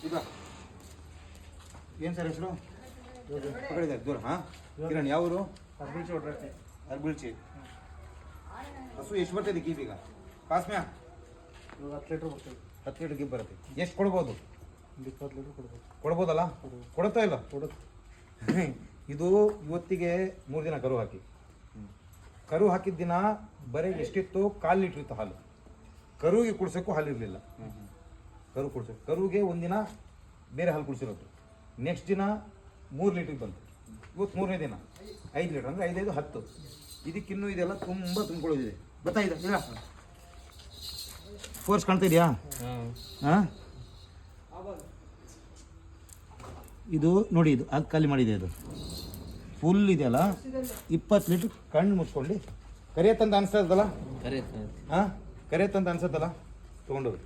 ಈಗ ಏನು ಸರ್ ಹೆಸರು ಪಕಡಿದ್ದಾರೆ ದೂರ ಹಾಂ ಕಿರಣ್ ಯಾವರು ಅರ್ಬಿಳ್ಚಿ ಹಸು ಎಷ್ಟು ಬರ್ತದೆ ಗೀಬ್ ಈಗ ಪಾಸ್ಮ್ಯಾ 10 ಲೀಟ್ರ್ ಬರ್ತದೆ 10 ಲೀಟ್ರ್ ಗೀಬ್ ಬರುತ್ತೆ ಎಷ್ಟು ಕೊಡ್ಬೋದು 20 ಲೀಟ್ರ್ ಕೊಡ್ಬೋದು ಕೊಡ್ಬೋದಲ್ಲ ಕೊಡುತ್ತಾ ಇಲ್ಲ ಕೊಡುತ್ತೆ ಇದು ಇವತ್ತಿಗೆ 3 ದಿನ ಕರು ಹಾಕಿ ಕರು ಹಾಕಿದ ದಿನ ಬರೀ ಎಷ್ಟಿತ್ತು 1/4 ಲೀಟ್ರ್ ಇತ್ತು ಹಾಲು ಕರುವಿಗೆ ಕುಡ್ಸೋಕ್ಕೂ ಹಾಲು ಇರಲಿಲ್ಲ ಕರು ಕುಡ್ಸೋಕೆ ಕರುವಿಗೆ ಒಂದಿನ ಬೇರೆ ಹಾಲು ಕುಡಿಸಿರೋದು ನೆಕ್ಸ್ಟ್ ದಿನ 3 ಲೀಟ್ರಿಗೆ ಬಂತು ಇವತ್ತು 3ನೇ ದಿನ 5 ಲೀಟ್ರ್ ಅಂದರೆ 5 5 10 ಇದಕ್ಕಿನ್ನೂ ಇದೆಲ್ಲ ತುಂಬ ತುಂಬಿಕೊಳ್ಳೋದಿದೆ ಗೊತ್ತಾಯಿದೆ ಇಲ್ಲ ಫೋರ್ಸ್ ಕಾಣ್ತಾ ಇದೆಯಾ ಹಾಂ ಇದು ನೋಡಿ ಇದು ಅದು ಖಾಲಿ ಮಾಡಿದೆ ಅದು ಫುಲ್ ಇದೆಯಲ್ಲ 20 ಲೀಟ್ರ್ ಕಣ್ಣು ಮುಚ್ಕೊಂಡು ಕರಿಯತ್ತಂತ ಅನ್ಸತ್ತಲ್ಲ ಹಾಂ ಕರಿಯತ್ತಂತ ಅನ್ಸತ್ತಲ್ಲ ತೊಗೊಂಡೋಗಿ